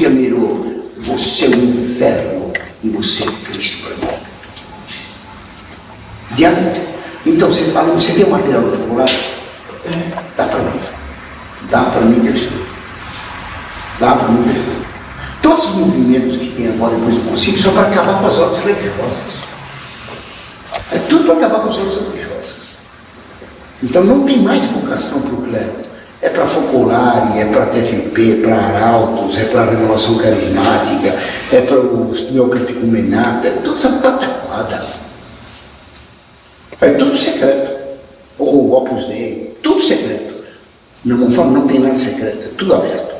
filosofia melhorou. Você é o inferno e você é Cristo para mim. Diante. Então você fala, você tem o material do formulário? Dá para mim. Dá para mim que eu estudo. Dá para mim que eu estudo. Todos os movimentos que tem agora depois do concílio são para acabar com as ordens religiosas. É tudo para acabar com as ordens religiosas. Então não tem mais vocação para o clero. É para Focolare, é para TFP, é para Arautos, é para a renovação carismática, é para o neocatecumenato, é tudo essa pataquada. É tudo secreto. Ou o Opus Dei, tudo secreto. Não tem nada secreto, é tudo aberto.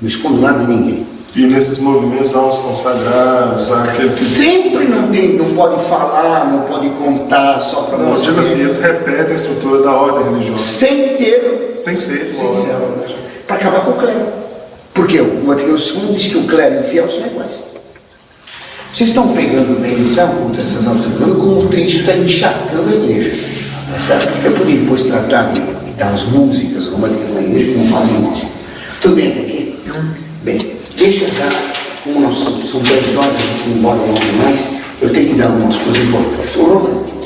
Não escondo nada de ninguém. E nesses movimentos há os consagrados, há aqueles que... Sempre não pode falar, não pode contar, só para você. Tipo assim, eles repetem a estrutura da ordem religiosa. Sem ter. Sem ser. Para acabar com o clero. Porque o Vaticano II diz que o clero e o fiel são iguais. Vocês estão pegando bem, não estão contra essas autoridades, como isso está encharcando a igreja. Certo? Eu podia depois tratar de dar as músicas românticas na igreja que não fazem mal. Tudo bem até aqui? Bem, deixa eu dar, como nós são 10 horas, embora não mais, eu tenho que dar algumas coisas importantes. O romântico.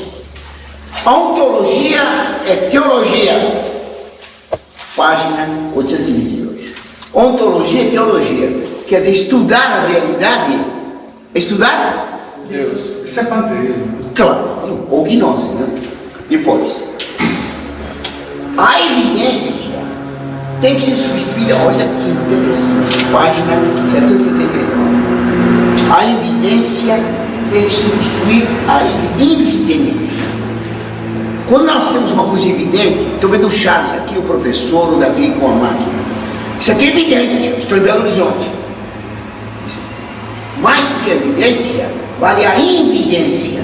A ontologia é teologia. Página 822. Ontologia é teologia. Quer dizer, estudar a realidade. Estudar? Deus. Isso é panteísmo. Claro, ou gnose, né? Depois. A evidência tem que ser substituída. Olha que interessante. Página 779. A evidência tem que substituir a evidência. Quando nós temos uma coisa evidente, estou vendo o Charles aqui, o professor, o Davi com a máquina. Isso aqui é evidente, eu estou em Belo Horizonte. Mais que a evidência, vale a invidência.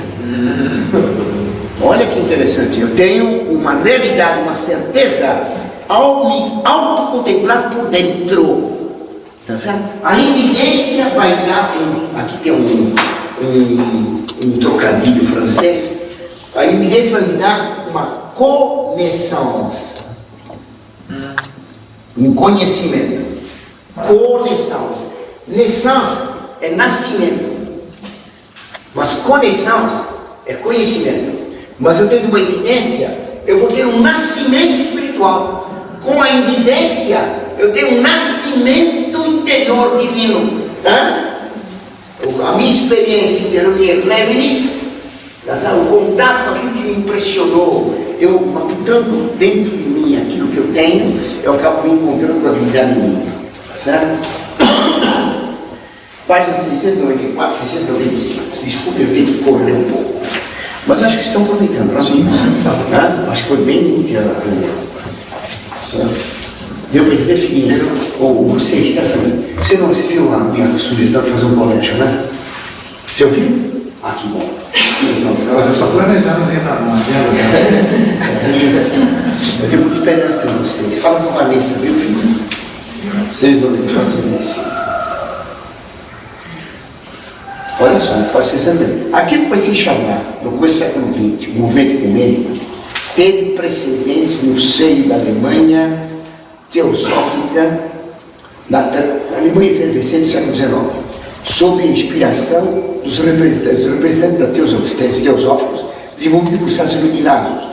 Olha que interessante, eu tenho uma realidade, uma certeza ao me autocontemplar por dentro. Tá certo? A evidência vai dar aqui tem um trocadilho francês. A evidência vai me dar uma connaissance, um conhecimento. Connaissance. Naissance é nascimento, mas connaissance é conhecimento. Mas eu tendo uma evidência, eu vou ter um nascimento espiritual. Com a evidência, eu tenho um nascimento interior divino. Tá? A minha experiência interior de Leibniz, o contato com aquilo que me impressionou, eu matutando dentro de mim aquilo que eu tenho, eu acabo me encontrando com a divindade em mim. Tá certo? Página 694, 695. Desculpe, eu tenho que correr um pouco. Mas acho que estão aproveitando, não? Sim, sim. Acho que foi bem útil. Deu para entender, filhinho? Ou você, Stephanie, você não viu a minha sugestão de fazer um colégio, né? Você ouviu? Ah, que bom. Ela só planejando dentro da Eu tenho muita esperança em vocês. Fala com a Vanessa, viu, filho? Vocês não deixam ser medicina. Olha só, pode ser entender. Aquilo que vai se chamar, no começo do século XX, o movimento ecumênico, teve precedentes no seio da Alemanha teosófica, da Alemanha efervescente do século XIX, sob a inspiração dos representantes da teosóficos desenvolvidos por Santos Iluminados,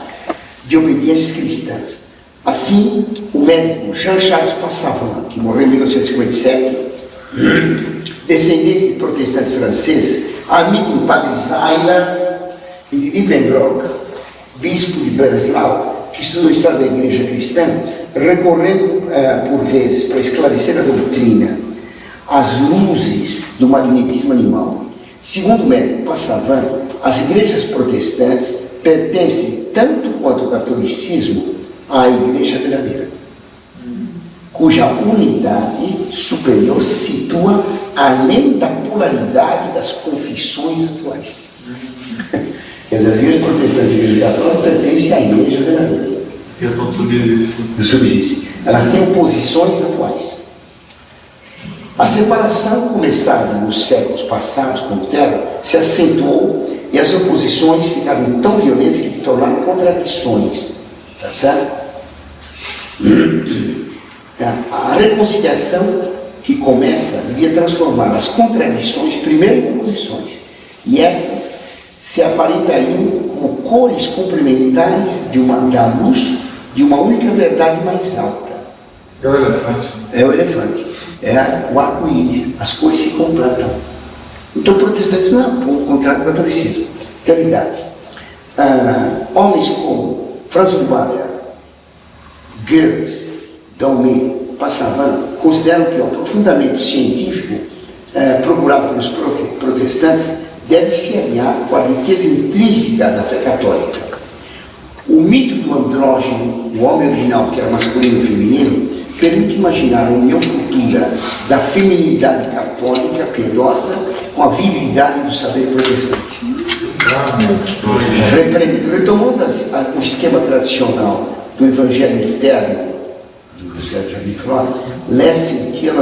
de obediências cristãs. Assim, o médico Jean-Charles Passavant, que morreu em 1957, descendente de protestantes franceses, amigo do padre Zeiler e de Diepenbrock, bispo de Breslau, que estudou a história da igreja cristã, recorrendo por vezes para esclarecer a doutrina, as luzes do magnetismo animal. Segundo o médico Passavant, as igrejas protestantes pertencem tanto quanto o catolicismo à igreja verdadeira, cuja unidade superior se situa além da polaridade das confissões atuais. Quer dizer, as igrejas protestantes e a igreja católica pertencem à igreja verdadeira. Questão do subsídio. Do subsídio. Elas têm oposições atuais. A separação começada nos séculos passados com Lutero se acentuou e as oposições ficaram tão violentas que se tornaram contradições. Tá certo? A reconciliação que começa devia transformar as contradições primeiro em composições, e essas se aparentariam como cores complementares da luz de uma única verdade mais alta. É o elefante. É o elefante, é o arco-íris, as cores se completam. Então o protestantismo é o contrário do catolicismo. Realidade. Homens como Franz Waller, Goebbels, Daumet, Passavan, consideram que o aprofundamento científico procurado pelos protestantes deve se alinhar com a riqueza intrínseca da fé católica. O mito do andrógeno, o homem original, que era masculino e feminino, permite imaginar a união futura da feminilidade católica piedosa com a virilidade do saber protestante. Retomando o esquema tradicional do Evangelho Eterno, do José Jardim Flora, Lessing tinha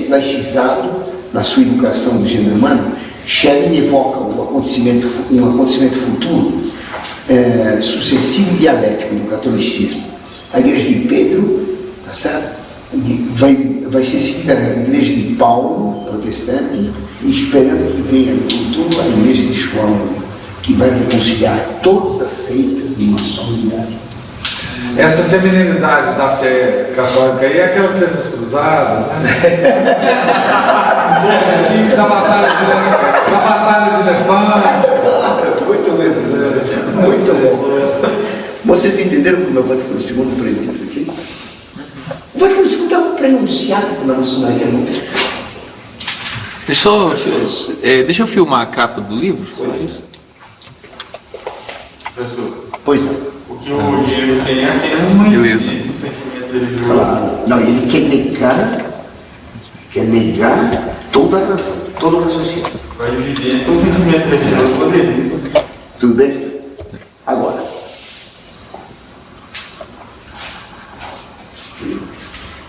laicizado na sua educação do gênero humano. Schelling evoca um acontecimento futuro sucessivo e dialético do catolicismo. A igreja de Pedro, tá certo? Vai ser seguida a igreja de Paulo, protestante, esperando que venha no futuro a igreja de João, que vai reconciliar todas as seitas numa só unidade. Essa feminilidade da fé católica aí é aquela que fez as cruzadas, né? da batalha de Lepã. Muito bem, muito bom. Vocês entenderam como é o Vaticano II predito aqui? O Vaticano II está prenunciado pela maçonaria. Deixa eu filmar a capa do livro. Professor, Pois não. o que o dinheiro tem é apenas uma Beleza. evidência, um sentimento religioso. Claro. Não, ele quer negar toda a razão, todo o raciocínio. A evidência é um sentimento religioso poderia. Tudo bem? Agora.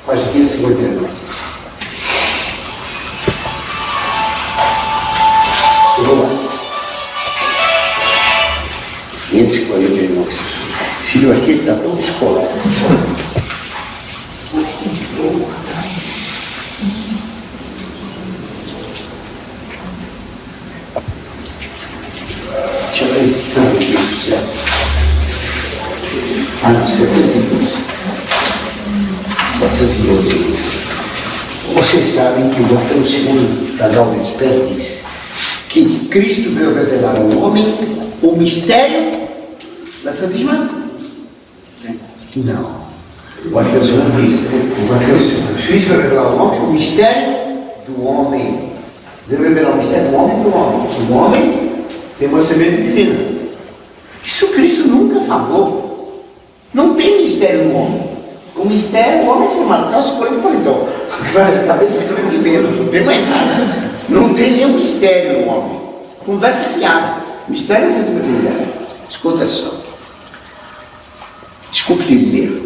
Página 559. Vamos lá. 549. Esse livro aqui está todo escolado. Deixa eu ver. Meu Deus do céu. Ah, não, 712. 712. Vocês sabem que o Vaticano II da Gaudium et Spes diz que Cristo veio revelar ao homem o mistério da Santíssima? Não. O Vaticano II diz, Cristo veio revelar ao homem o mistério do homem. Veio revelar o mistério do homem para o homem. O homem tem uma semente divina. Isso Cristo nunca falou. Não tem mistério no homem. O mistério, o homem é formado, calça, colete e paletó. Cabeça tudo de menos, não tem mais nada. Não tem nenhum mistério no homem. Conversa fiada. Mistério é a sentimentalidade. Escuta só. Desculpe de ler,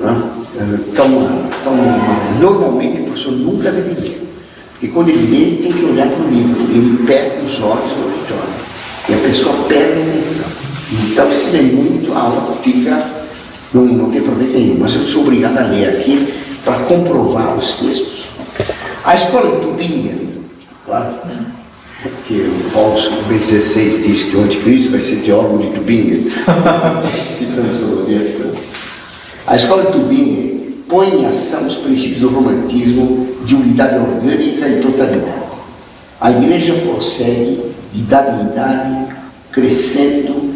normalmente o professor nunca deve ler. Porque quando ele lê, ele tem que olhar para o livro. Ele perde os olhos do auditório. E a pessoa perde a atenção. Então, se lê muito, a aula fica. Não tem problema nenhum, mas eu sou obrigado a ler aqui para comprovar os textos. A escola de Tübingen, claro, que o Paulo XVI diz que o anticristo vai ser teólogo de Tübingen, citando Soloviev. A escola de Tübingen põe em ação os princípios do romantismo de unidade orgânica e totalidade. A igreja prossegue de idade em idade, crescendo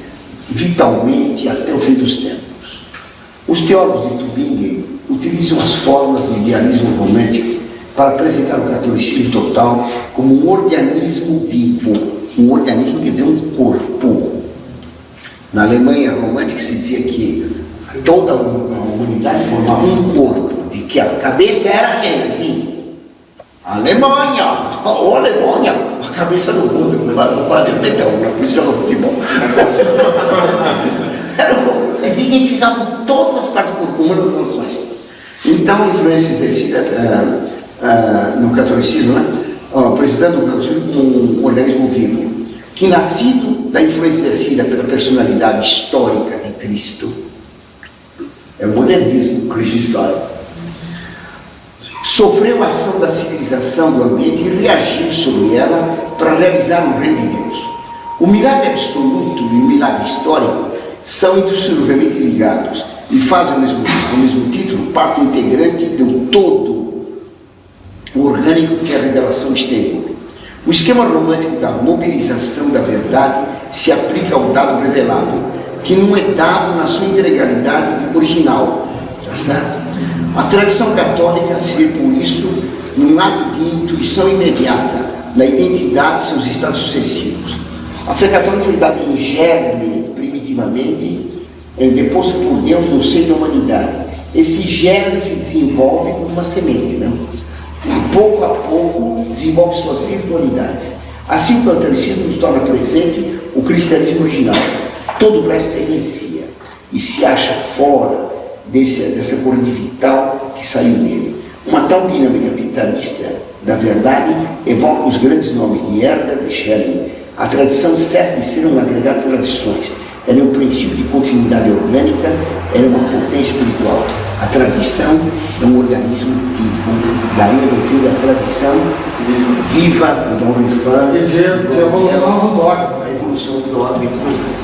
vitalmente até o fim dos tempos. Os teólogos de Tübingen utilizam as formas do idealismo romântico para apresentar o catolicismo total como um organismo vivo. Um organismo quer dizer um corpo. Na Alemanha romântica se dizia que toda a humanidade formava um corpo, de que a cabeça era quem? Enfim, a Alemanha, ou Alemanha, a cabeça do mundo, no Brasil metão, por isso joga futebol. Eles identificavam todas as partes humanas das nações. Então, a influência exercida no catolicismo, apresentando o catolicismo como um organismo vivo, que nascido da influência exercida pela personalidade histórica de Cristo, é o modernismo Cristo histórico. sofreu a ação da civilização do ambiente e reagiu sobre ela para realizar o reino de Deus. O milagre absoluto e o milagre histórico são indissoluvelmente ligados e fazem ao mesmo título parte integrante do todo orgânico que é a revelação exterior. O esquema romântico da mobilização da verdade se aplica ao dado revelado, que não é dado na sua integralidade original, tá certo? A tradição católica se vê por isso num ato de intuição imediata na identidade de seus estados sucessivos. A fé católica foi dada em germe, primitivamente, deposto por Deus no seio da humanidade. Esse germe se desenvolve como uma semente, não? E pouco a pouco desenvolve suas virtualidades. Assim, o catolicismo nos torna presente o cristianismo original. Todo o resto é heresia e se acha fora dessa corrente vital que saiu dele. Uma tal dinâmica vitalista da verdade evoca os grandes nomes de Herder e Schelling. A tradição cessa de ser um agregado de tradições. Ela é um princípio de continuidade orgânica, ela é uma potência espiritual. A tradição é um organismo vivo, daí a doutrina da tradição viva do Dom Rifan, De evolução do dogma. a evolução do dogma.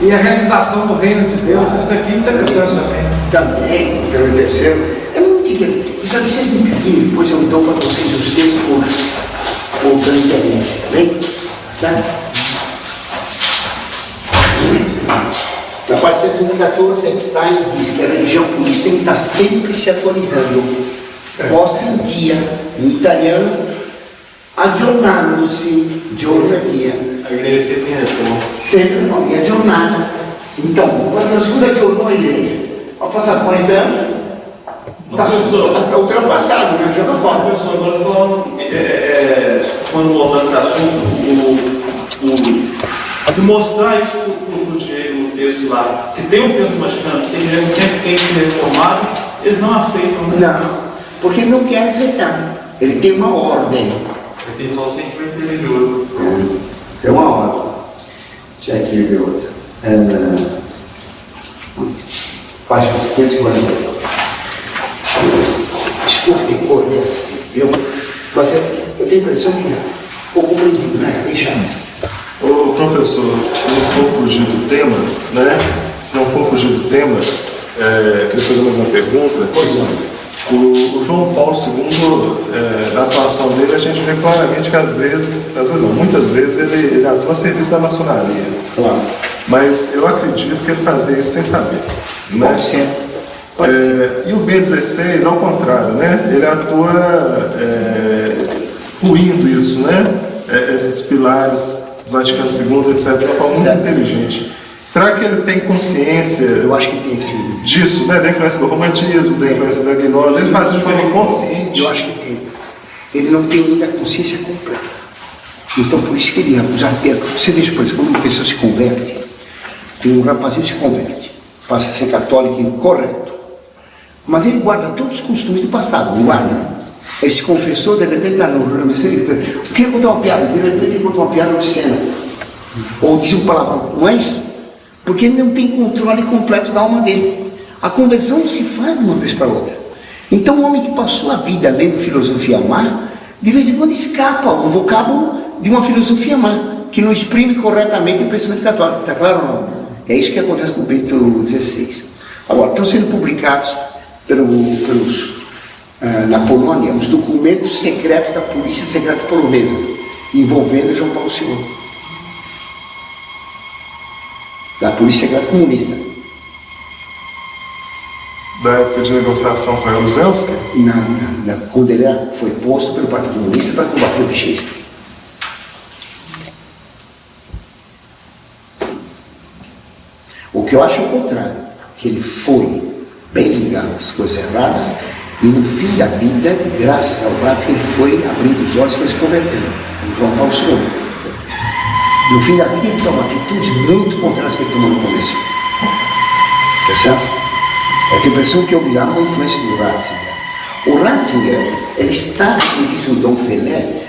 E a realização do reino de Deus, isso aqui é interessante também. Também, o terceiro, é muito interessante. Isso aqui vocês me pedirem, depois eu dou para vocês os textos pela internet, tá bem? Certo? Na parte 714, Einstein diz que a religião política está sempre se atualizando, posta em dia, em italiano, aggiornando-se, giorno a dia. A igreja sempre tem razão. Sempre não, e aggiornata. Então, quando a segunda aggiornou a igreja, ao passar 40 anos, está ultrapassado, né? Joga fora. Professor, agora falando, quando voltando esse assunto, se mostrar isso para o Diego no texto lá, que tem um texto do Vaticano, que ele sempre tem que ser reformado, eles não aceitam. Não, porque ele não quer aceitar. Ele tem uma ordem. Ele tem só o sentimento religioso. É uma ordem. Deixa eu aqui ver outra. Página 548. Desculpe correr assim, viu? Mas eu tenho a impressão que ficou compreendido, né? Deixa. Ô, professor, se não for fugir do tema, né? Se não for fugir do tema, queria fazer mais uma pergunta. Pois não. O João Paulo II, na atuação dele, a gente vê claramente que às vezes não, muitas vezes ele atua a serviço da maçonaria. Claro. Mas eu acredito que ele fazia isso sem saber. Né? Pode ser. Pode ser. E o B16, ao contrário, né? Ele atua ruindo isso, né? Esses pilares do Vaticano II, etc., de uma forma muito inteligente. Será que ele tem consciência? Eu acho que tem, filho. Disso, né? Da influência do romantismo, da influência da gnose. Ele faz isso de forma inconsciente. Eu acho que tem. Ele não tem ainda a consciência completa. Então, por isso que ele já tem. Você veja, por exemplo, quando uma pessoa se converte, um rapazinho se converte, passa a ser católico incorreto. Mas ele guarda todos os costumes do passado, não guarda? Ele se confessou, de repente está no ramo. Eu queria contar uma piada, de repente ele conta uma piada obscena. Ou diz um palavrão, não é isso? Porque ele não tem controle completo da alma dele. A conversão não se faz de uma vez para outra. Então, o homem que passou a vida lendo filosofia má, de vez em quando escapa um vocábulo de uma filosofia má, que não exprime corretamente o pensamento católico. Está claro ou não? É isso que acontece com o Bento XVI. Agora, estão sendo publicados na Polônia os documentos secretos da polícia secreta polonesa, envolvendo João Paulo II. Da polícia secreta comunista. Da época de negociação com a Jaruzelski? Quando ele foi posto pelo Partido Comunista para combater o Pichetsky. O que eu acho é o contrário, que ele foi bem ligado às coisas erradas e no fim da vida, graças ao Ratzinger, ele foi abrindo os olhos para se convertendo. O João Paulo II. No fim da vida ele toma atitudes muito contrárias que ele tomou no começo. Tá certo? É a impressão que eu vi lá uma influência do Ratzinger. O Ratzinger, ele está, como diz o Dom Felé,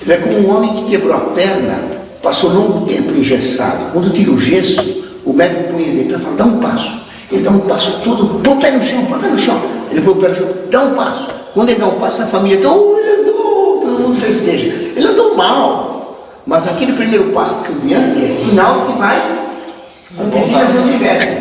ele é como um homem que quebrou a perna, passou longo tempo engessado. Quando tira o gesso, o médico põe ele para falar, dá um passo. Ele dá um passo todo, põe o pé no chão, põe o pé no chão. Ele põe o pé no chão, dá um passo. Quando ele dá um passo, a família está, ele andou, todo mundo festeja. Ele andou mal, mas aquele primeiro passo do caminhante é sinal de que vai competir na São Silvestre.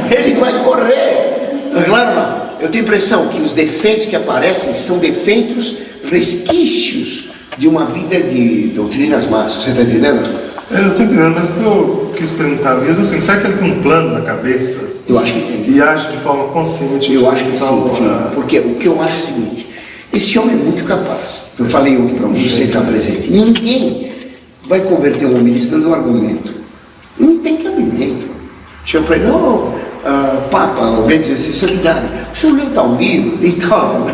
Ele vai correr. Claro, irmão, eu tenho a impressão que os defeitos que aparecem são defeitos, resquícios de uma vida de doutrinas massas. Você está entendendo? Eu estou entendendo, mas o que eu quis perguntar mesmo assim, será que ele tem um plano na cabeça? Eu acho que tem. E age de forma consciente? Eu acho que sim, filho, porque o que eu acho é o seguinte, esse homem é muito capaz. Eu falei ontem para você estar presente. Ninguém vai converter um homem dando um argumento. Não tem cabimento. Chega para ele, não, Papa, alguém diz assim, santidade, o senhor leu tal livro e tal,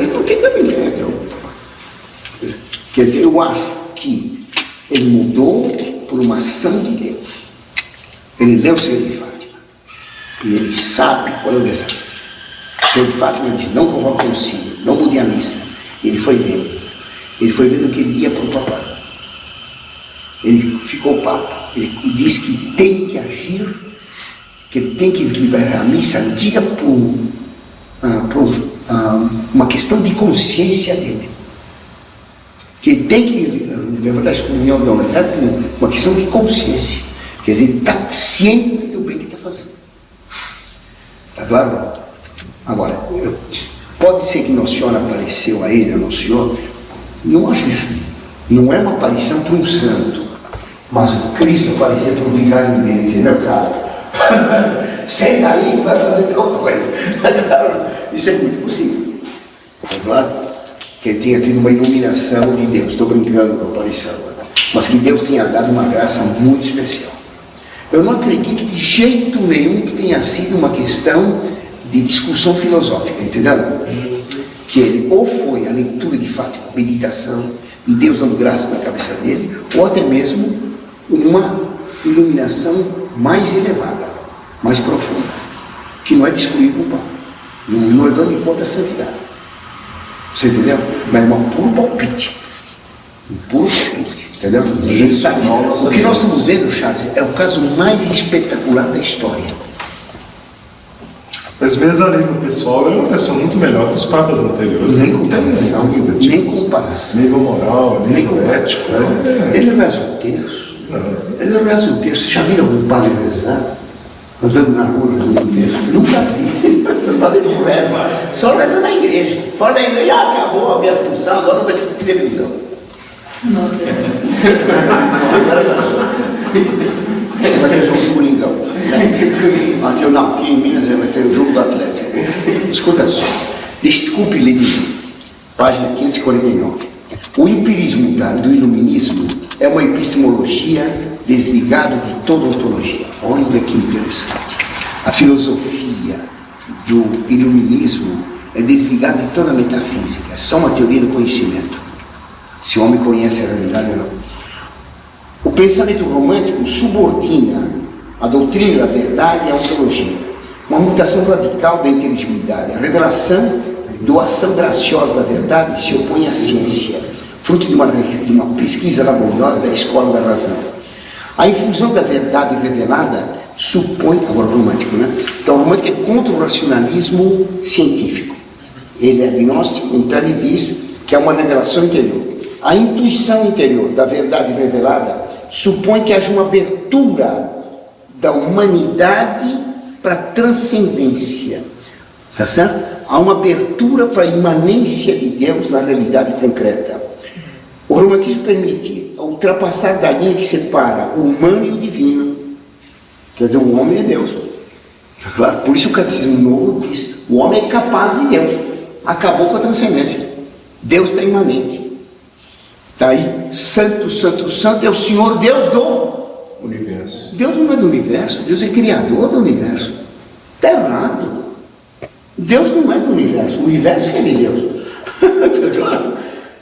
isso não tem cabimento. Quer dizer, eu acho que ele mudou por uma ação de Deus. Ele leu o Senhor de Fátima. E ele sabe qual é o desafio. O Senhor de Fátima diz, não convoque o concílio, não mude a missa. Ele foi vendo. Ele foi vendo que ele ia para o Papa. Ele ficou Papa. Ele diz que tem que agir, que ele tem que liberar a missa antiga por uma questão de consciência dele. Que ele tem que levantar a excomunhão da humanidade por uma questão de consciência. Quer dizer, ele está ciente do bem que está fazendo. Está claro? Agora, pode ser que Nossa Senhora apareceu a ele, a Nossa Senhora. Não acho isso. Não é uma aparição para um santo. Mas o Cristo apareceu para o vigário dele, entendeu, cara? Senta aí e vai fazer tal coisa. Isso é muito possível. É claro? Que ele tenha tido uma iluminação de Deus. Estou brincando com a aparição. Mas que Deus tenha dado uma graça muito especial. Eu não acredito de jeito nenhum que tenha sido uma questão de discussão filosófica, entendeu? Que ele ou foi a leitura de Fátima, meditação, e Deus dando graça na cabeça dele, ou até mesmo uma iluminação mais elevada, mais profunda, que não é discutir com o Papa, não é dando em conta a santidade. Você entendeu? Mas é um puro palpite. Um puro palpite. Entendeu? Ninguém sabe. O que nós estamos vendo, Charles, é o caso mais espetacular da história. Mas mesmo a nível pessoal, ele é uma pessoa muito melhor que os papas anteriores. Nem comparação. Nem comparação. Nível moral, Nem nível comparação. ético. Ele reza o terço. Ele reza o terço. Você já viram algum padre rezar? Andando na rua, rezando o terço? Nunca vi. O padre não reza. Só reza na igreja. Fora da igreja, já acabou a minha função, agora não vai ser televisão. Não. Vai ter jogo do Coringão. Aqui não, aqui em Minas vai ter o jogo do Atlético. Escuta só. Desculpe ler de novo. Página 549. O empirismo do iluminismo é uma epistemologia desligada de toda ontologia. Olha que interessante. A filosofia do iluminismo é desligada de toda a metafísica. É só uma teoria do conhecimento. Se o homem conhece a realidade ou não. O pensamento romântico subordina a doutrina da verdade à ontologia. Uma mutação radical da inteligibilidade. A revelação, doação graciosa da verdade se opõe à ciência, fruto de uma pesquisa laboriosa da escola da razão. A infusão da verdade revelada supõe, agora o romântico, né? Então o romântico é contra o racionalismo científico. Ele é agnóstico, então ele diz que é uma revelação interior. A intuição interior da verdade revelada supõe que haja uma abertura da humanidade para a transcendência. Tá certo? Há uma abertura para a imanência de Deus na realidade concreta. O romantismo permite ultrapassar da linha que separa o humano e o divino. Quer dizer, o homem é Deus. Tá claro? Por isso o Catecismo Novo diz: o homem é capaz de Deus. Acabou com a transcendência. Deus está imanente. Daí, santo, santo, santo é o Senhor Deus do Universo. Deus não é do universo, Deus é criador do universo. Está errado. Deus não é do universo, o universo é de Deus. Está claro?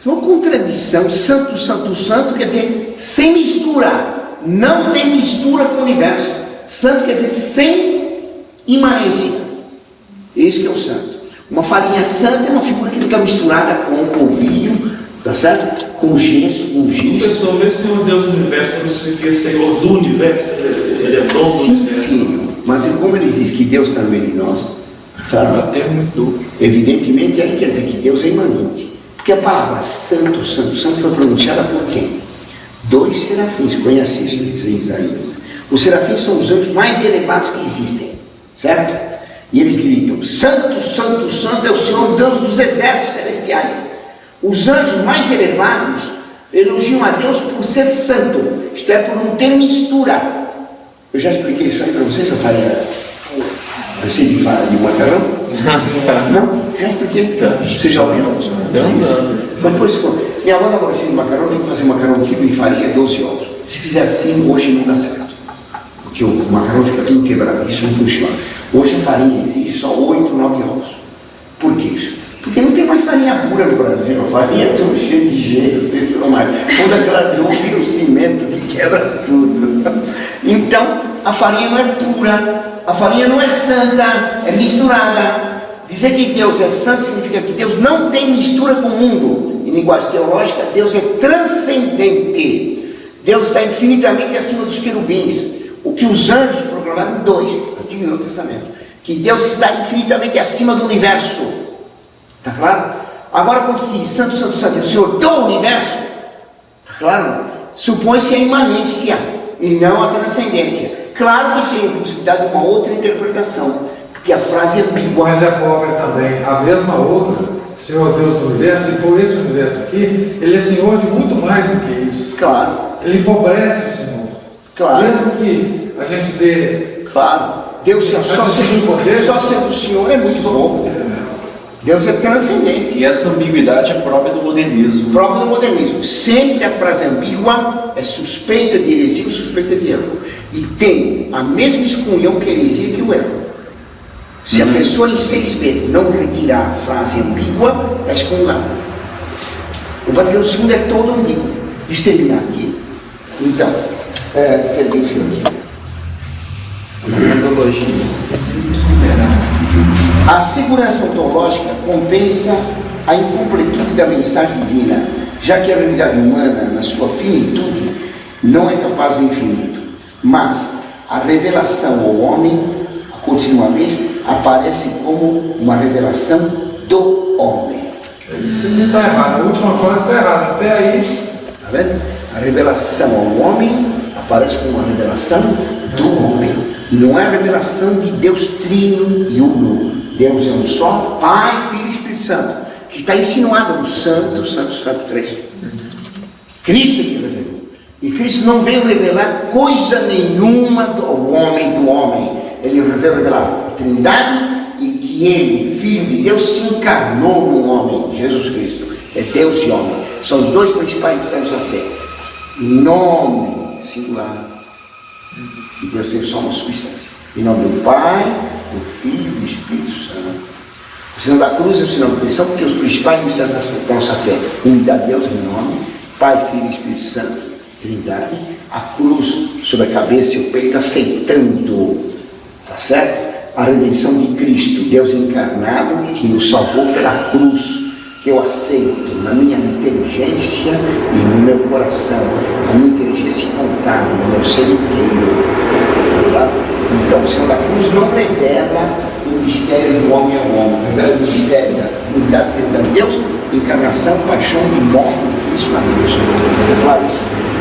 É uma contradição. Santo, santo, santo quer dizer sem mistura. Não tem mistura com o universo. Santo quer dizer sem imanência. Esse que é o santo. Uma farinha santa é uma figura que fica misturada com o polvilho, tá certo? Com gesso, com giz. Pessoal, esse Senhor Deus do universo não significa Senhor do universo, ele é dono do Sim, universo. filho, mas como eles dizem que Deus está no meio de nós, Claro. Até muito duro. Evidentemente, aí quer dizer que Deus é imanente. Porque a palavra santo, santo, santo foi pronunciada por quem? 2 serafins, conhece isso em Isaías. Os serafins são os anjos mais elevados que existem, certo? E eles gritam, santo, santo, santo é o Senhor Deus dos exércitos celestiais. Os anjos mais elevados elogiam a Deus por ser santo, isto é, por não ter mistura. Eu já expliquei isso aí para vocês, eu faria receita de macarrão? Não? Já expliquei. Vocês já ouviram? Depois, minha avó dava receita de macarrão, eu tenho que fazer macarrão tipo e farinha 12 ovos. Se fizer assim, hoje não dá certo. Porque o macarrão fica tudo quebrado, isso não funciona. Hoje a farinha exige só 8, 9 ovos. Por que isso? Porque não tem mais farinha pura no Brasil. A farinha é tudo cheia de gesso e tudo mais. Quando aquela de ovo vira um cimento que quebra tudo. Então, a farinha não é pura, a farinha não é santa, é misturada. Dizer que Deus é santo significa que Deus não tem mistura com o mundo. Em linguagem teológica, Deus é transcendente. Deus está infinitamente acima dos querubins. O que os anjos proclamaram, 2, Antigo e Novo Testamento, que Deus está infinitamente acima do universo. Está claro? Agora, quando se diz santo, santo, santo, é o Senhor do universo, está claro? Supõe-se a imanência e não a transcendência. Claro que tem a possibilidade de uma outra interpretação, porque a frase é ambígua. Mas é pobre também. A mesma outra, Senhor Deus do universo, se for esse universo aqui, Ele é Senhor de muito mais do que isso. Claro. Ele empobrece o Senhor. Claro. Mesmo que a gente dê... Claro. Deus só sendo o Senhor é muito pouco. Deus é transcendente. E essa ambiguidade é própria do modernismo. Próprio do modernismo. Sempre a frase ambígua é suspeita de heresia ou suspeita de erro. E tem a mesma excomunhão que a heresia que o erro. Se a pessoa em 6 meses não retirar a frase ambígua, está excomungado. O Vaticano II é todo ambíguo. Deixa eu terminar aqui. Então, perdi o fio aqui. A segurança ontológica compensa a incompletude da mensagem divina, já que a realidade humana, na sua finitude, não é capaz do infinito. Mas a revelação ao homem, a continuamente, aparece como uma revelação do homem. Isso não está errado. A última frase está errada. Até aí... Está vendo? A revelação ao homem aparece como uma revelação do homem. Não é a revelação de Deus trino e uno. Deus é um só, Pai, Filho e Espírito Santo, que está insinuado no Santo, Santo, Santo 3. Cristo que revelou. E Cristo não veio revelar coisa nenhuma do homem. Ele veio revelar a Trindade e que Ele, Filho de Deus, se encarnou no homem, Jesus Cristo. É Deus e homem. São os 2 principais mistérios da fé. Em nome singular. E Deus tem só uma substância. Em nome do Pai, do Filho e do Espírito Santo. O sinal da cruz é o sinal da criação, porque os principais mistérios da nossa fé, unidade de Deus em nome, Pai, Filho e Espírito Santo, Trindade, a cruz sobre a cabeça e o peito, aceitando, tá certo? A redenção de Cristo, Deus encarnado, que nos salvou pela cruz, que eu aceito na minha inteligência e no meu coração, na minha inteligência e vontade, no meu ser inteiro. Tá? Então, o sinal da cruz não revela o mistério do homem ao homem, revela o mistério da unidade de Deus, encarnação, paixão e morte de Cristo na cruz. É claro isso?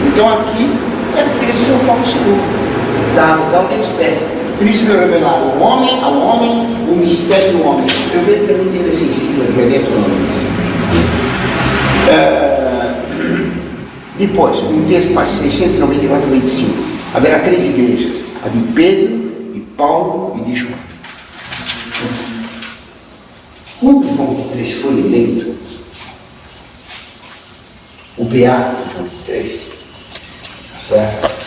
Então, aqui é o texto de João Paulo II, da União Espécie. Cristo veio revelar ao homem, o mistério do homem. Eu vejo também tem esse ensino dentro do homem. Depois, um texto para 694 e 25. Haverá 3 igrejas: a de Pedro, de Paulo e de João. Quando João de 3 foi eleito, o beato João de 3, certo?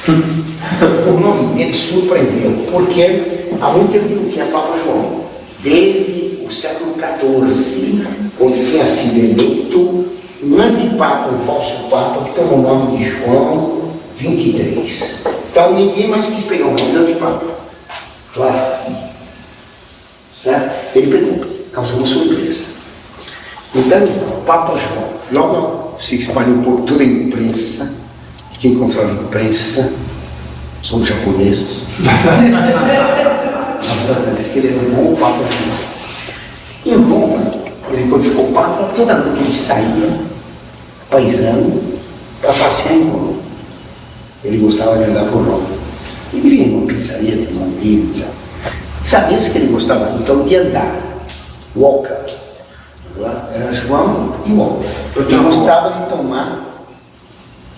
O nome dele surpreendeu, porque há muito tempo não tinha Papa João, desde o século XIV, quando tinha sido eleito um antipapa, um falso papa, que tomou o nome de João 23. Então ninguém mais quis pegar o nome do antipapa. Claro. Certo? Ele pegou, causou uma surpresa. Então, o Papa João, logo se espalhou por toda a imprensa. Quem controla a imprensa são os japoneses. Diz que ele é um bom Papa João. quando ficou Papa, toda noite ele saía, paisano, para passear em Roma. Ele gostava de andar por Roma. Ele ia em uma pizzaria, tomar um vinho, sabe? Sabia-se que ele gostava então de andar, walker. Era João e Walker. Ele gostava de tomar,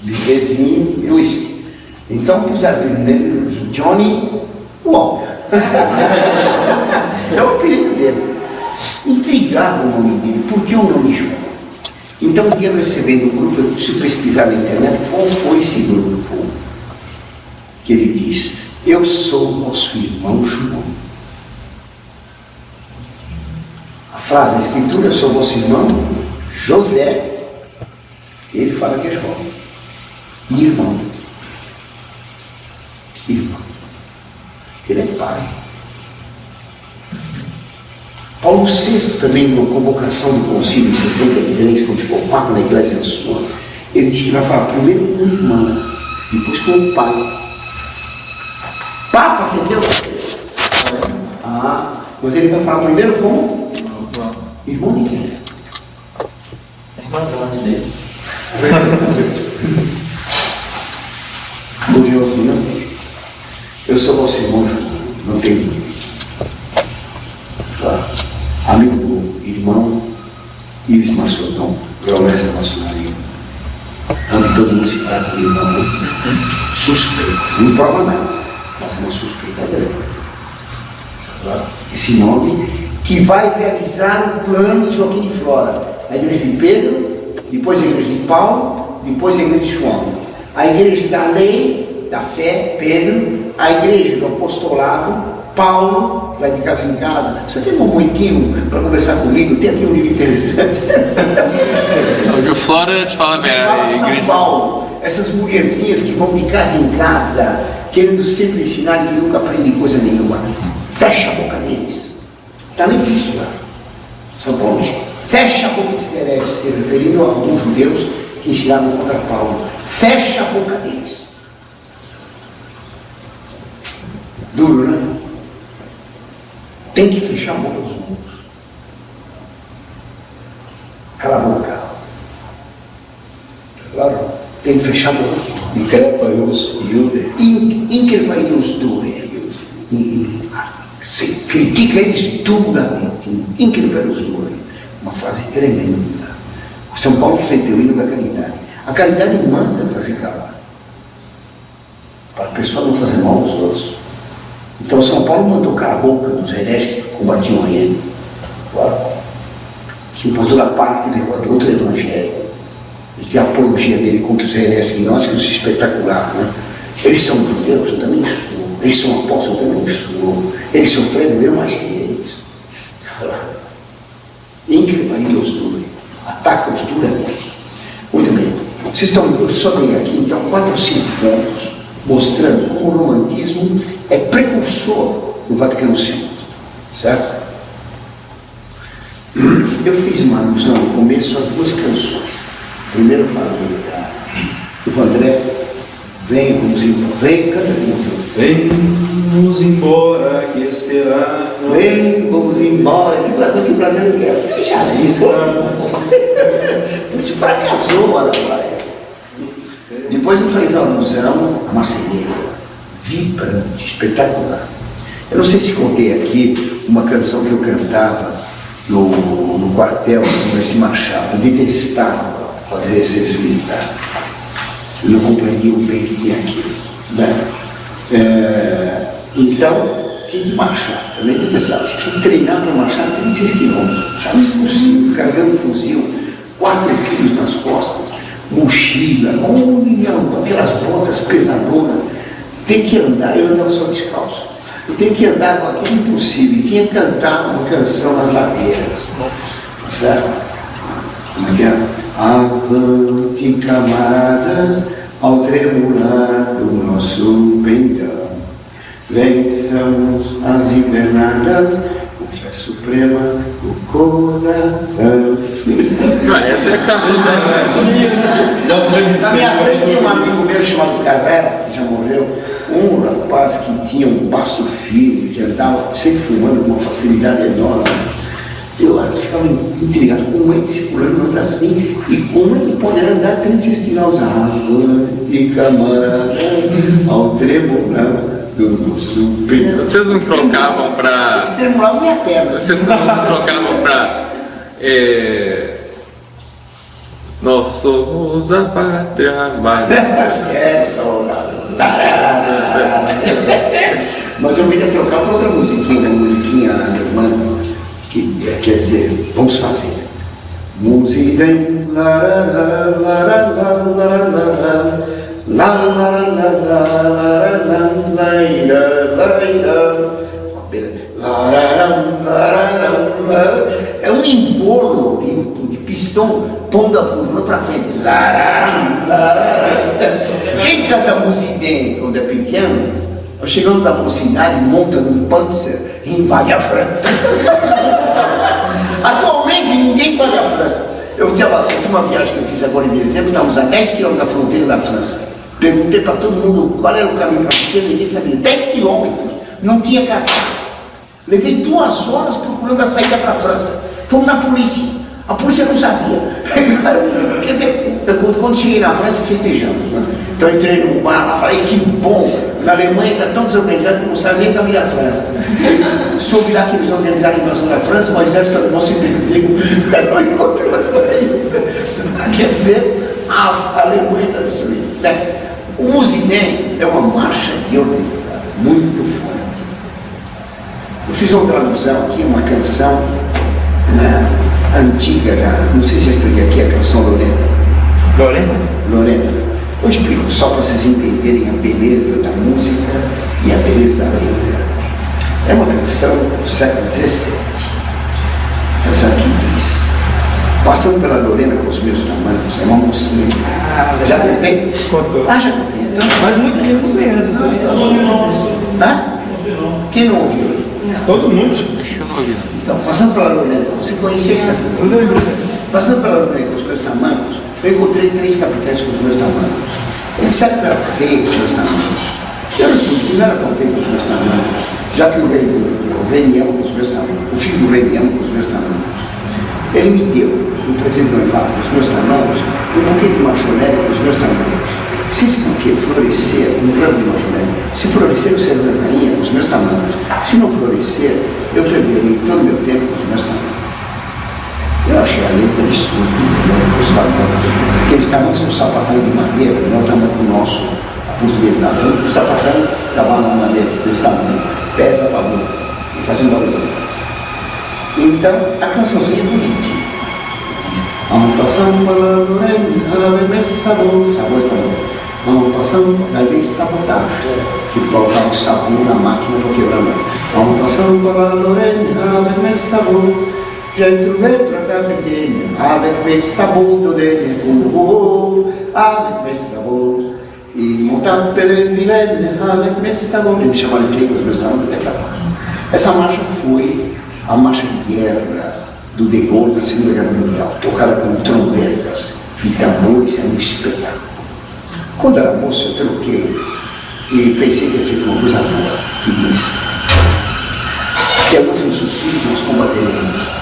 beber vinho e uísque. Então puseram primeiro de Johnny Walker. É o apelido dele. Intrigava o nome dele. Por que o nome João? Então, um dia eu recebi no grupo, eu preciso pesquisar na internet qual foi esse grupo que ele disse: eu sou nosso irmão João. A frase, a escritura, eu sou vosso irmão José. Ele fala que é João. E irmão. Irmão. Ele é pai. Paulo VI, também, na convocação do concílio de 63, quando ficou Papa na Igreja Sua, ele disse que vai falar primeiro com o irmão, depois com o pai. Papa quer dizer. Mas ele vai falar primeiro com irmão de quem? Irmão dele. Curioso, não? Eu sou vosso irmão, não tenho ninguém. Claro. Amigo do irmão Ives Maçodon, promessa da maçonaria. Onde todo mundo se trata de irmão. Suspeito. Não prova nada, mas é uma suspeita grande. Claro. Esse nome que vai realizar o plano de Joaquim de Flora. A igreja de Pedro, depois a igreja de Paulo, depois a igreja de João. A igreja da lei, da fé, Pedro. A igreja do apostolado, Paulo, vai de casa em casa. Você tem um momentinho para conversar comigo? Tem aqui um livro interessante. O Flora te fala bem. Fala São Paulo, essas mulherzinhas que vão de casa em casa, querendo sempre ensinar e que nunca aprendem coisa nenhuma. Fecha a boca deles. Está nem isso lá. São Paulo diz: fecha a boca desses hereges, se referindo a alguns judeus que ensinaram contra Paulo. Fecha a boca deles. Duro, né? Tem que fechar a boca dos mundos. Cala a boca. Claro? Tem que fechar a boca dos mundos. Increpaius iure. Increpaius dure. Se critica eles duramente. Increpaius dure. Uma frase tremenda. O São Paulo defendeu o hino da caridade. A caridade manda fazer calar. Para a pessoa não fazer mal aos outros. Então São Paulo mandou calar a boca dos hereges que combatiam ele, claro, que por toda parte levou de outro evangelho. Ele tem a apologia dele contra os hereges gnósticos espetacular, né? Eles são judeus, eu também sou. Eles são apóstolos, eu também sou. Eles sofreram eu mais que eles. Increparilos dure, ataca-os duramente. Muito bem, vocês estão, eu só tenho aqui então 4 ou 5 pontos mostrando como o romantismo é precursor do Vaticano II, certo? Eu fiz uma alusão no começo a 2 canções. Primeiro eu falei do Vandré, vem, vamos embora, vem, canta de novo. Vamos embora, que esperar. Vem, vamos embora, que coisa que o Brasil não quer. Deixa isso. Isso fracassou o Araguaia. Depois eu fiz a alusão à Marselhesa, vibrante, espetacular. Eu não sei se contei aqui uma canção que eu cantava no quartel do Mestre Machado. Eu detestava fazer esse serviço militar. Eu não compreendia o bem que tinha aquilo, né? Então, tinha que marchar. Também detestava. Tinha que treinar para marchar 36 quilômetros. Já não é possível. Carregando um fuzil, 4 quilos nas costas, mochila, aquelas botas pesadonas. Tem que andar. Eu andava só descalço. Tem que andar com aquilo impossível. Tinha que cantar uma canção nas ladeiras. Certo? Como é que é? Avante, camaradas, ao tremular do nosso pendão. Vençamos as invernadas, com fé suprema, o coração. Essa é a canção da Na minha frente tinha um amigo meu chamado Carrera, que já morreu, um rapaz que tinha um passo firme, que andava sempre fumando com uma facilidade enorme. Eu ficava ficava intrigado como é que esse fulano anda assim e como ele pode andar 36 quilômetros de camarada ao tremulão do nosso peito. Vocês não trocavam pra. Tremulava minha perna. Vocês não trocavam pra. Nós somos a pátria amada. É, soldado. Mas eu queria trocar por outra musiquinha, uma musiquinha alemã, que quer dizer, vamos fazer. Música em é um embolo de pistão pondo a buzina para frente. Quem canta Musidem quando é pequeno, chegando da mocidade, monta num Panzer e invade a França. Atualmente ninguém invade a França. Eu tinha uma viagem que eu fiz agora em dezembro, estávamos a 10 km da fronteira da França. Perguntei para todo mundo qual era o caminho para a fronteira, ninguém sabia. 10 quilômetros, não tinha cartaz. Levei 2 horas procurando a saída para a França. Fomos na polícia. A polícia não sabia. Quer dizer, quando cheguei na França, festejamos. Né? Então entrei num bar lá, falei que bom. Na Alemanha está tão desorganizado que não sabe nem o caminho da França. Soube lá que eles organizaram a invasão da França, mas o exército alemão se perdeu. Não encontrou a saída. Quer dizer, a Alemanha está destruída. Né? O Musidem é uma marcha violenta, muito forte. Eu fiz uma tradução aqui, uma canção antiga, não sei se eu expliquei aqui, a canção Lorena. Lorena. Eu explico só para vocês entenderem a beleza da música e a beleza da letra. É uma canção do século XVII. A canção aqui diz: passando pela Lorena com os meus tamanhos, é uma mocinha. Já contei? Contou. Já contei. Então, Mas muita gente não conhece. quem não ouviu? Todo mundo. Acho que eu não ouvi. Então, passando pela Lorena, você conhecia esse capitão? Eu lembro. Passando pela Lorena com os meus tamanhos, eu encontrei 3 capitães com os meus tamanhos. Eles disseram que era feio com os meus tamanhos. Eu respondi, não era tão feio com os meus tamanhos, já que o rei me ama com os meus tamanhos, o filho do rei me ama com os meus tamanhos. Ele me deu um presente do noivado com os meus tamanhos, um buquê de marchonete com os meus tamanhos. Se esse buquê florescer, um ramo de marchonete, se florescer, eu serei a rainha com os meus tamanhos. Se não florescer, eu perderei todo o meu tempo com os meus tamanhos. Eu achei a letra estúpida, né? Aqueles tamanhos são sapatão de madeira, não é o tamanho do nosso portuguesado. O sapatão estava na madeira desse tamanho, pesa para boca e faz um barulho. Então, a cançãozinha é bonitinha. Vamos passando pela Lorena, bebê sabor, sabor está bom. Vamos passando, daí vem sabotagem, que colocar o sabor na máquina para quebrar a mão. Vamos passando pela Lorena, bebê sabor. J'ai trouvé 3 capitaines avec mes sabots d'Odène, avec mes sabots. Ils m'ont appelé vilaine avec mes sabots. Eles me chamaram de feio com os meus tamanhos até para lá. Essa marcha foi a marcha de guerra do De Gaulle na Segunda Guerra Mundial, tocada com trombetas e tambores, é um espetáculo. Quando era moço, eu troquei e pensei que tinha feito uma coisa boa, que diz: que é muito no suspiro que nós combateremos.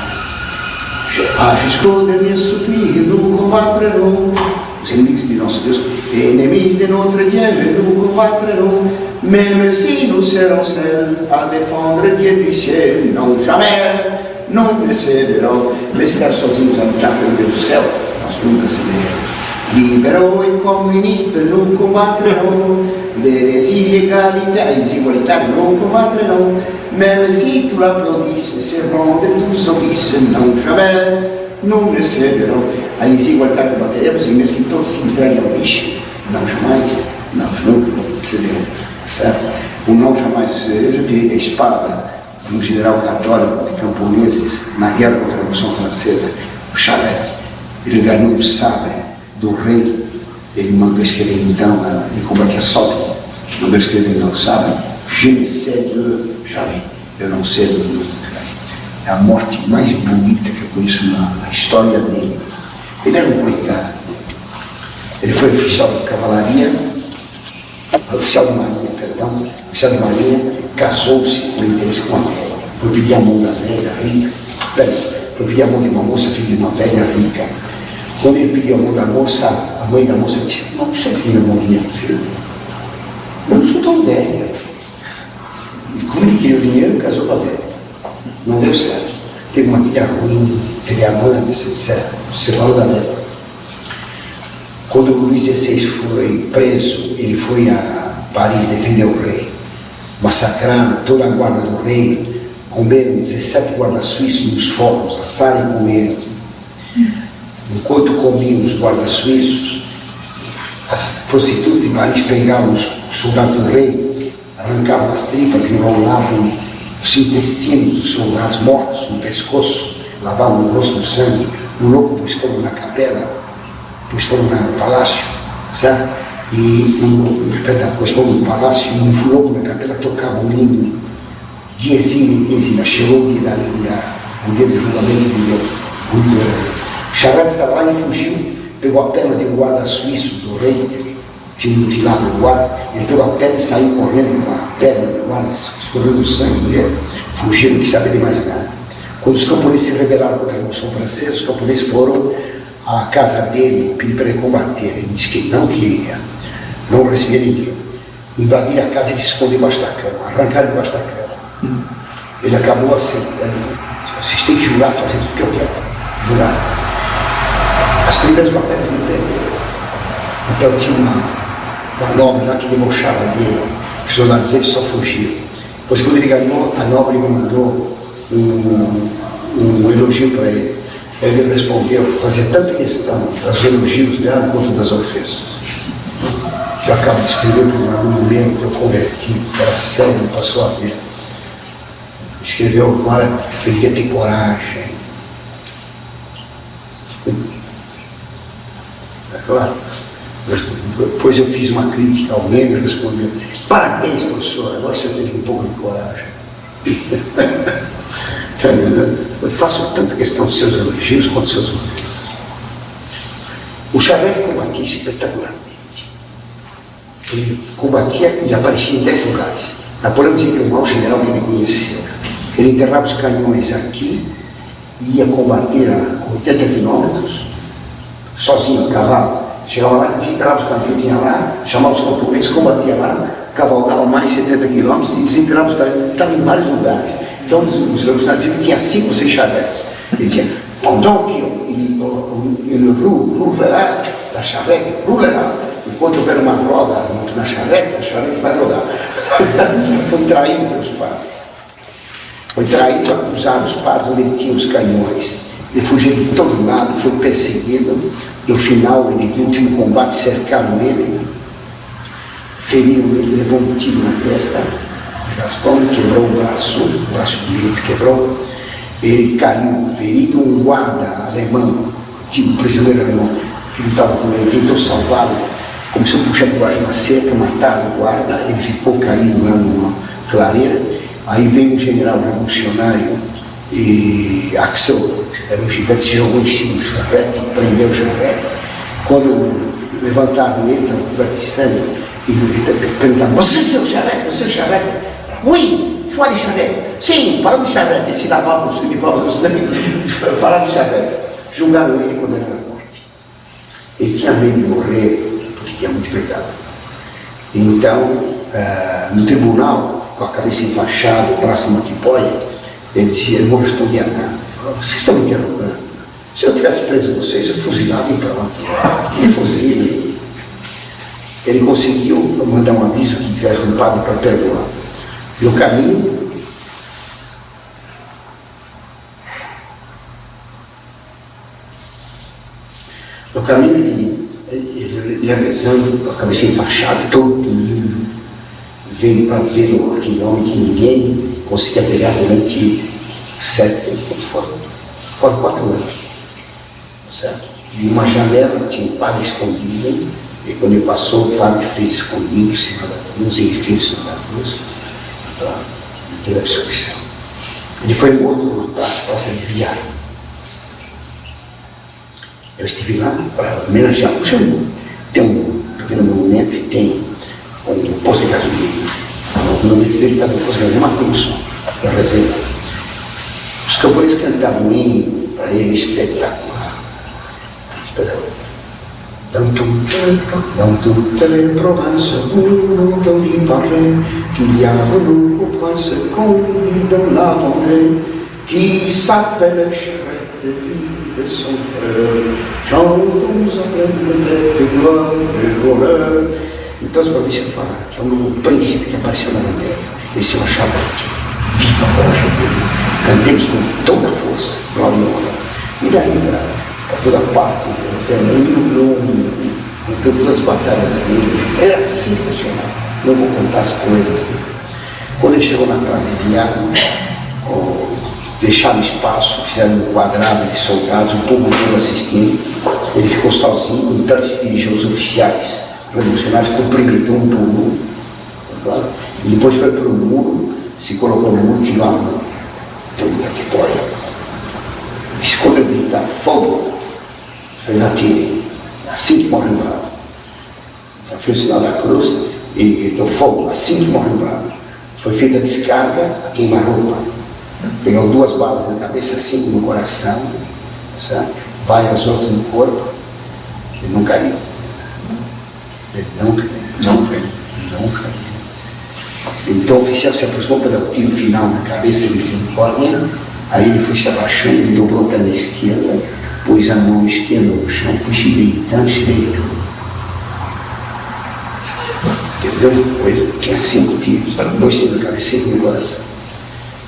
Jusqu'au dernier soupir, nous combattrons. Os inimigos de nosso Deus, ennemis de notre Dieu, nous combattrons. Même si nous serons seuls à défendre Dieu du ciel, non jamais, não ne cederons. Mais se ficar sozinhos a lutar pelo Deus do céu, nós nunca cederemos. Libéraux et communistes, nous combattrons. L'hérésie égalitaire, les igualitaires, nous combattrons. Même si tu l'applaudisses, seront de tous offices, não jamais, não ne cederons. A heresia igualitária combateremos, e mesmo que todos se entreguem ao lixo, não jamais, não, nunca cederemos. Certo? O não jamais cederemos, eu tirei da espada de um general católico de camponeses na guerra contra a Revolução Francesa, o Charette. Ele ganhou um sabre do rei, ele mandou escrever então, ele combatia sozinho, mandou escrever no sabre: Je ne cède jamais, eu não cedo nunca. É a morte mais bonita que eu conheço na história dele. Ele era um coitado. Ele foi oficial de cavalaria, oficial de marinha, perdão, oficial de marinha, casou-se com interesse com a velha. Foi pedir a mão da velha, rica. foi pedir a mão de uma moça, filha de uma velha rica. Quando ele pediu a mão da moça, a mãe da moça disse: não precisa pedir a mão de minha filha. Eu não sou tão velha. E como ele queria o dinheiro, casou com a velha. Não deu certo. Teve uma vida ruim, teve amantes, etc. Separou da velha. Quando o Luís XVI foi preso, ele foi a Paris defender o rei. Massacraram toda a guarda do rei, comeram 17 guardas suíços nos fornos, assaram e comeram. Enquanto comiam os guardas suíços, as prostitutas de Paris pegavam os soldados do rei, arrancavam as tripas, enrolavam os intestinos dos soldados mortos no pescoço, lavavam o rosto no sangue. O louco pôs fogo na capela, pôs fogo no palácio, certo? Pôs fogo no palácio e um louco na capela tocava um hino de exílio, chegou o dia da ira, o dia do julgamento de Deus. Charette estava lá e fugiu, pegou a perna de um guarda suíço do rei, tinha mutilado o guarda, ele pegou a perna e saiu correndo com a perna do guarda, escorrendo o sangue dele, fugiu, não quis saber de mais nada. Quando os camponeses se rebelaram contra a Revolução Francesa, os camponeses foram à casa dele, pedir para ele combater. Ele disse que não queria, não recebia ninguém. Invadiram a casa e ele se escondeu debaixo da cama, arrancaram debaixo da cama. Ele acabou aceitando. Vocês têm que jurar, fazer tudo o que eu quero. Jurar. As primeiras batalhas ele perdeu. Então tinha uma nobre lá que debochava dele. Os soldados dele só fugiram. Depois, quando ele ganhou, a nobre mandou um elogio para ele. Ele respondeu, fazia tanta questão dos elogios dela quanto das ofensas. Que eu acabo de escrever para um aluno meu que eu converti, que era sério, passou a ver. Escreveu agora que ele devia ter coragem. É claro. Depois eu fiz uma crítica ao negro e respondeu: parabéns, professor, agora você teve um pouco de coragem. Tá vendo? Eu faço tanta questão dos seus elogios quanto dos seus ofensas. O Charette combatia espetacularmente. Ele combatia e aparecia em 10 lugares. Napoleão dizia que era o maior general que ele conheceu. Ele enterrava os canhões aqui e ia combater a 80 quilômetros, sozinho, a cavalo. Chegava lá, desenterrava os canhões, tinha lá, chamava os camponeses, combatia lá, cavalgava mais 70 quilômetros e desenterrava os canhões. Estava em vários lugares. Então os revolucionários diziam que tinha 5 ou 6 charretes. Ele dizia: pendant qu'il roulera, la charrette roulera. Enquanto houver uma roda na charrete, a charrete vai rodar. Foi traído pelos padres. Foi traído, acusado os padres onde ele tinha os canhões. Ele fugiu de todo lado, foi perseguido. No final, no último combate, cercaram ele, feriram ele, levou um tiro na testa, raspão, quebrou o braço direito quebrou. Ele caiu ferido. Um guarda alemão, um prisioneiro alemão que lutava com ele, tentou salvá-lo, começou a puxar debaixo de uma cerca, mataram o guarda, ele ficou caído lá numa clareira. Aí veio um general revolucionário e Axel, era um gigante, se jogou em cima do charrete, prendeu o charrete. Quando levantaram ele, estava coberto de sangue, e perguntaram: você é o charrete? Você é o charrete? Oui, fora de charrete. Sim, para de charrete. Ele se lavava o sangue, falava de charrete. Julgaram ele e condenaram à morte. Ele tinha medo de morrer, porque tinha muito pecado. Então, no tribunal, com a cabeça enfaixada, o braço numa tipóia, ele dizia: eu não respondia nada. Vocês estão me interrogando. Se eu tivesse preso vocês, eu fuzilava e pronto. Ele fuzila. Ele conseguiu mandar um aviso que tivesse um padre para perdoar. No caminho, ele ia rezando, com a cabeça enfaixada, todo mundo veio para ver aquele homem que ninguém conseguia pegar durante 4 anos. Certo? E uma janela tinha um padre escondido, e quando ele passou, o padre fez escondido em cima da cruz, ele fez em cima da cruz, e teve a absolvição. Ele foi morto numa praça de Viar. Eu estive lá para homenagear o Xangô. Tem um pequeno monumento que tem um posto de gasolina. O nome dele está no posto de gasolina, matou um som, para reserva. Os camponeses cantavam um hino para ele espetacular. Dans toutes les provinces où l'on entendit parler qu'il y a un nouveau prince connu dans la Vendée qui s'appelle Charette, vive son cœur. Chantons en pleine tête, gloire et honneur. Então, os províncias falam que é um novo príncipe que apareceu na Vendée. Esse é o Charette. Viva a coragem dele. Cantemos com toda a força, glória e honra. E daí, para toda parte, até com todas as batalhas dele, era sensacional. Não vou contar as coisas dele. Quando ele chegou na Praça de Viago, deixaram espaço, fizeram um quadrado de soldados, o povo todo assistindo. Ele ficou sozinho, então ele se dirigiu aos oficiais revolucionários, cumprimentou um por um. Claro? E depois foi para o muro, se colocou no muro, tirou a mão. Todo mundo aqui apoia. Disse, quando eu gritar fogo, vocês atirem. Assim que morre o bravo. Já fez o sinal da cruz e deu fogo. Assim que morre o bravo. Foi feita a descarga a queima-roupa. Pegou 2 balas na cabeça, 5 no coração, sabe? Várias outras no corpo. Ele não caiu. Ele não caiu. Então o oficial se aproximou para dar o tiro final na cabeça de misericórdia. Aí ele foi se abaixando, ele dobrou para a esquerda, pôs a mão esquerda no chão, foi se deitando, se deitou. Entendeu? Depois tinha 5 tiros, 2 tiros na cabeça, 5 no coração.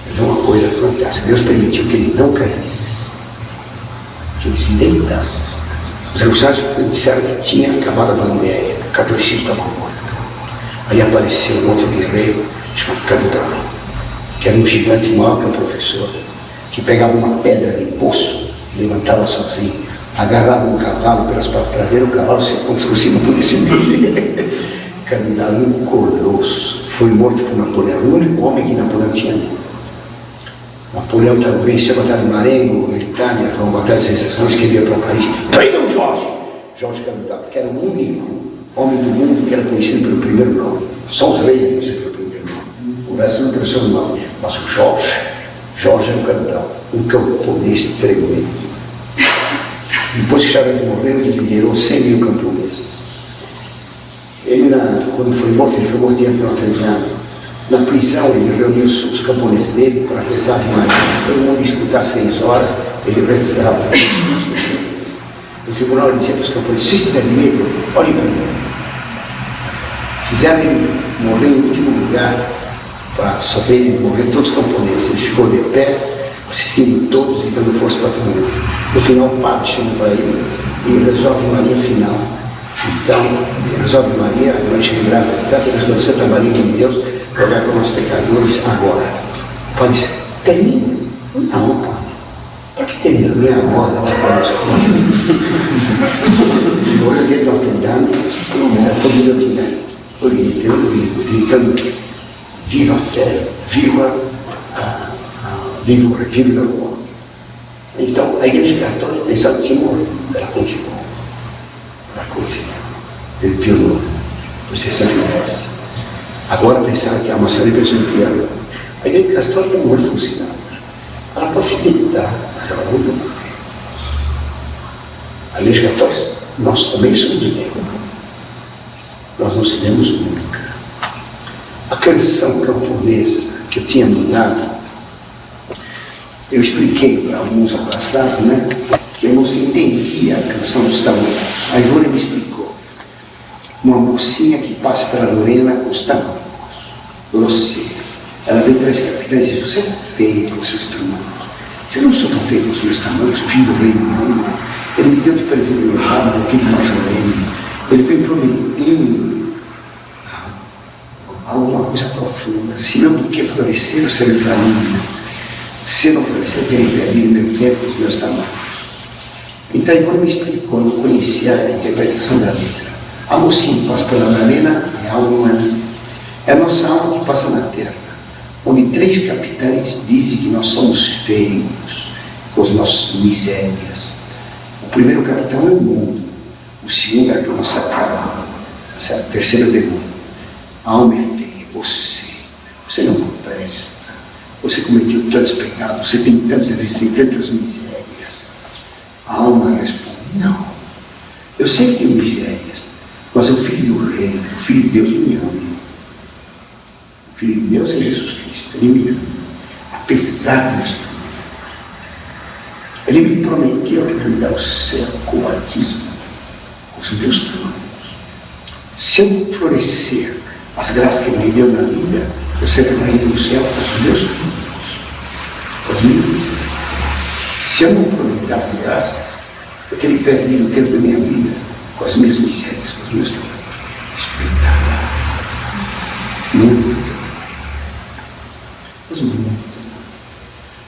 Mas é uma coisa fantástica. Deus permitiu que ele não caísse, que ele se deitasse. Os revolucionários disseram que tinha acabado a bandeira, o catolicismo estava morto. Aí apareceu um outro guerreiro, chamado Candão, que era um gigante maior que o professor, que pegava uma pedra de poço e levantava sozinho, agarrava um cavalo pelas patas traseiras, o cavalo se construía, não podia se mexer. Candão, um colosso, foi morto por Napoleão, o único homem que Napoleão tinha medo. Napoleão venceu a batalha de Marengo, na Itália, foi uma batalha de sensação, escrevia para Paris, prendam Jorge! Jorge Candão, que era o único homem do mundo que era conhecido pelo primeiro nome. Só os reis eram conhecidos pelo primeiro nome. O resto não conheceu o segundo nome. Mas o Jorge era um Candão, um camponês tremendo. Depois que Charette morreu, ele liderou 100.000 camponeses. Ele, quando foi morto diante de Notre Dame. Na prisão, ele reuniu os camponeses dele para rezar de Maria. Todo mundo ia escutar 6 horas, ele rezava para os camponeses. No tribunal, ele dizia para os camponeses, se estiver medo, olhem para mim. Fizeram ele morrer em último lugar, para só ver ele morrer todos os camponeses. Ele ficou de pé, assistindo todos e dando força para todo mundo. No final, o padre chama para ele e resolve Maria final. Então, ele resolve Maria, a noite de graça, etc. Ele resolve Santa Maria de Deus, rogar para nós pecadores agora. O padre disse, termina? Não, padre. Para que termina? Não é agora, morreu dentro do Notre-Dame, mas a família tinha gritando, viva a fé, viva o amor. Então, a Igreja Católica pensava que tinha morrido, ela continuou. Ele piorou, por ser sanguinese. Agora pensaram que a maçonaria pensou que era. A Igreja Católica não pode funcionar. Ela pode se deitar, mas ela não morre. A Igreja Católica, nós também somos de Deus. Nós não seremos nunca. A canção camponesa que eu tinha mudado, eu expliquei para alguns ao passado, né, que eu não se entendia a canção dos tamanhos. A Ivone me explicou. Uma mocinha que passa pela Lorena com os tamanhos, grosseiros. Ela vem 3 capitães e diz, você é feio com os seus tamanhos. Eu não sou tão feio com os meus tamanhos, filho do rei Mion. Ele me deu de presente meu rabo, aquele majoreno. Ele me prometeu alguma coisa profunda. Se não do que florescer, eu serei caído. Se não florescer, eu terei perdido meu tempo e os meus tamanhos. Então, quando me explicou, eu não conhecia a interpretação da letra. A mocinha que passa pela arena é a alma humana. É a nossa alma que passa na terra, onde 3 capitães dizem que nós somos feios, com as nossas misérias. O primeiro capitão é o mundo, o segundo é a nossa carne, o terceiro é o demônio. A alma é feia, você não presta, você cometeu tantos pecados, você tem tantos defeitos, tem tantas misérias. A alma responde, não. Eu sei que tenho misérias, mas o Filho do Rei, o Filho de Deus me ama. O Filho de Deus é Jesus Cristo, Ele me ama. Apesar do meu estado. Ele me prometeu que vai me dar o céu com o batismo, com os meus tronos. Se eu florescer as graças que Ele me deu na vida, eu serei reino do céu com os meus tronos, com as minhas misérias. Se eu não aproveitar as graças, eu terei perdido o tempo da minha vida com as minhas misérias, com os meus tronos. Espetacular. Muito. Mas muito.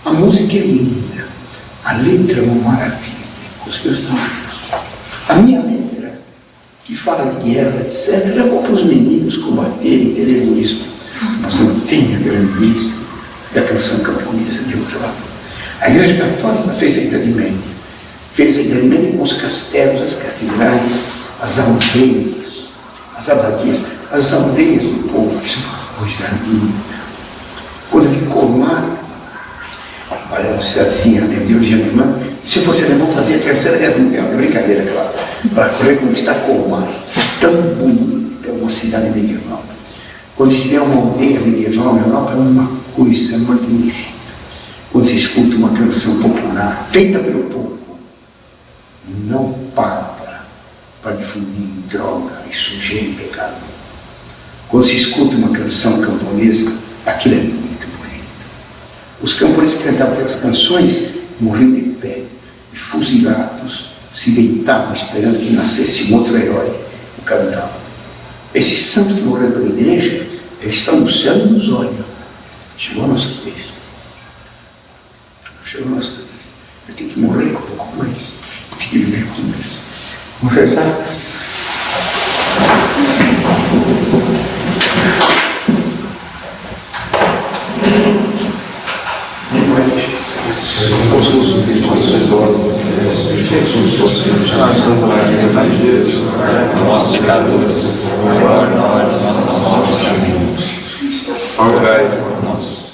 A música é linda. A letra é uma maravilha, com os meus tronos. A minha letra, que fala de guerra, etc., é bom para os meninos combaterem, terem isso. Mas não tem a grandeza da canção camponesa de outro lado. A Igreja Católica fez a Idade Média. Fez a Idade Média com os castelos, as catedrais, as aldeias, as abadias, as aldeias do povo. Isso é uma coisa linda. Quando eu vi Colmar, olha, uma cidadezinha de origem alemã, se eu fosse alemão, fazia a Terceira Guerra Mundial. É brincadeira, claro. Para correr como está Colmar. Tão bonita, uma cidade medieval. Quando se tem uma aldeia medieval na Europa, é uma coisa magnífica. Quando se escuta uma canção popular, feita pelo povo, não para difundir droga e sujeira e pecado. Quando se escuta uma canção camponesa, aquilo é muito bonito. Os camponeses que cantavam aquelas canções morriam de pé, e fuzilados, se deitavam esperando que nascesse um outro herói, o Cabral. Esses santos que morreram pela igreja, eles estão no céu e nos olham. Chegou a nossa vez. Chegou a nossa vez. Eu tenho que morrer com um pouco mais. Eu tenho que viver com mais. Vamos rezar. Nossos pecadores, agora na hora de nossa morte. Amém. Rogai por nós.